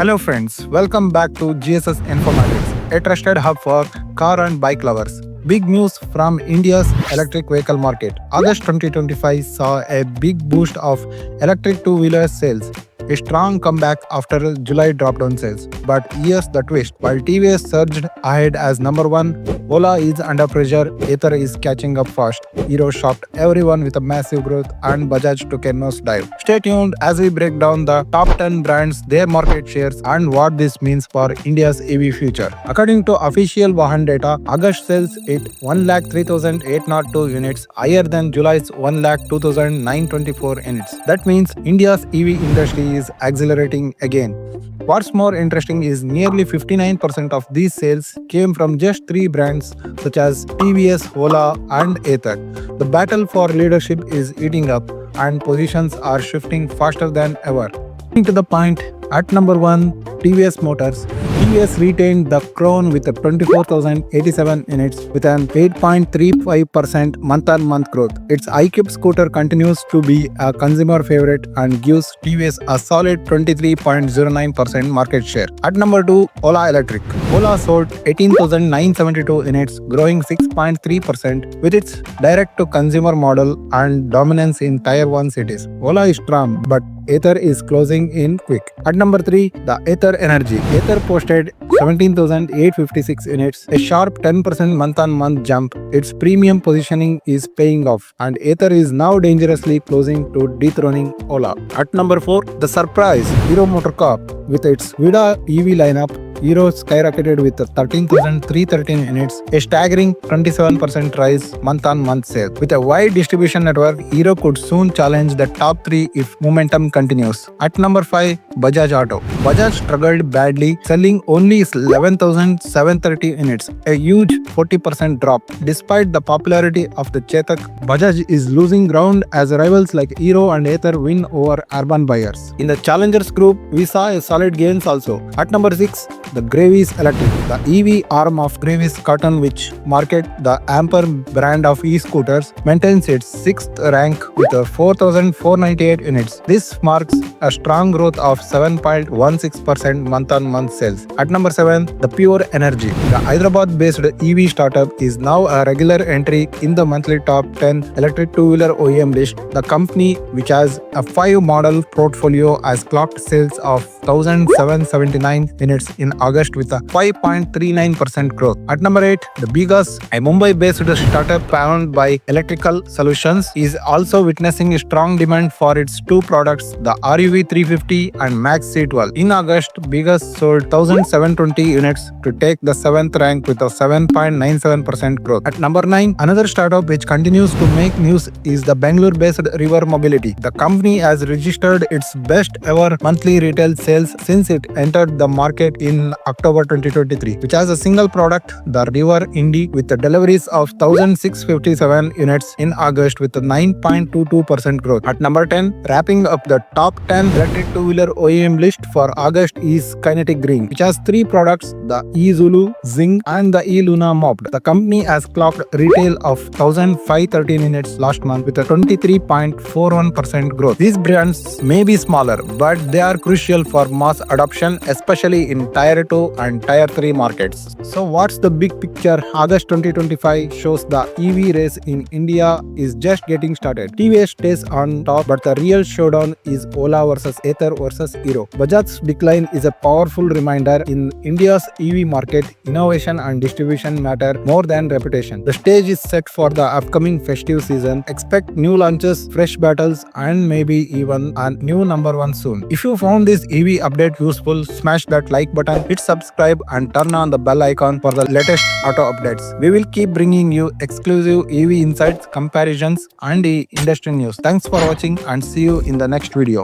Hello friends, welcome back to GSS Informatics, a trusted hub for car and bike lovers. Big news from India's electric vehicle market. August 2025 saw a big boost of electric two-wheeler sales. A strong comeback after July drop-down sales. But here's the twist. While TVS surged ahead as number one, Ola is under pressure, Ather is catching up fast. Hero shocked everyone with a massive growth and Bajaj took a nosedive. Stay tuned as we break down the top 10 brands, their market shares and what this means for India's EV future. According to official Vahan data, August sales hit 1,03,802 units, higher than July's 1,02,924 units. That means India's EV industry is accelerating again. What's more interesting is nearly 59% of these sales came from just three brands such as TVS, Ola and Ather. The battle for leadership is heating up and positions are shifting faster than ever. To the point, at number 1, TVS Motors. TVS retained the crown with a 24,087 units with an 8.35% month-on-month growth. Its iQube scooter continues to be a consumer favorite and gives TVS a solid 23.09% market share. At number 2, Ola Electric. Ola sold 18,972 units, growing 6.3% with its direct-to-consumer model and dominance in Tier 1 cities. Ola is strong, but Ather is closing in quick. At number 3, the Ather Energy. Ather posted 17,856 units, a sharp 10% month-on-month jump. Its premium positioning is paying off, and Ather is now dangerously closing to dethroning Ola. At number 4, the surprise Hero Motorcorp. With its Vida EV lineup, Hero skyrocketed with 13,313 units, a staggering 27% rise month-on-month sales. With a wide distribution network, Hero could soon challenge the top 3 if momentum continues. At number 5, Bajaj Auto. Bajaj struggled badly, selling only 11,730 units, a huge 40% drop. Despite the popularity of the Chetak, Bajaj is losing ground as rivals like Hero and Ather win over urban buyers. In the Challengers group, we saw a solid gains also. At number 6, the Greaves Electric. The EV arm of Greaves Cotton, which market the Ampere brand of e-scooters, maintains its 6th rank with 4,498 units. This marks a strong growth of 7.16% month-on-month sales. At number 7, the Pure Energy. The Hyderabad-based EV startup is now a regular entry in the monthly top 10 electric two-wheeler OEM list. The company, which has a 5-model portfolio, has clocked sales of 1,779 units in August with a 5.39% growth. At number 8, the bgauss, a Mumbai-based startup powered by electrical solutions, is also witnessing strong demand for its two products, the RUV 350 and Max C12. In August, bgauss sold 1,720 units to take the 7th rank with a 7.97% growth. At number 9, another startup which continues to make news is the Bangalore-based River Mobility. The company has registered its best ever monthly retail sales since it entered the market in October 2023, which has a single product, the River Indy, with the deliveries of 1,657 units in August with a 9.22% growth. At number 10, wrapping up the top 10 electric two-wheeler OEM list for August is Kinetic Green, which has 3 products, the e-Zulu, Zing and the e-Luna Mopped. The company has clocked retail of 1,513 units last month with a 23.41% growth. These brands may be smaller, but they are crucial for mass adoption, especially in Tier 2 and Tier 3 markets. So what's the big picture? August 2025 shows the EV race in India is just getting started. TVS stays on top, but the real showdown is Ola versus Ather versus Hero. Bajaj's decline is a powerful reminder in India's EV market, innovation and distribution matter more than reputation. The stage is set for the upcoming festive season. Expect new launches, fresh battles and maybe even a new number 1 soon. If you found this EV update useful, smash that like button, hit subscribe and turn on the bell icon for the latest auto updates. We will keep bringing you exclusive EV insights, comparisons and industry news. Thanks for watching and see you in the next video.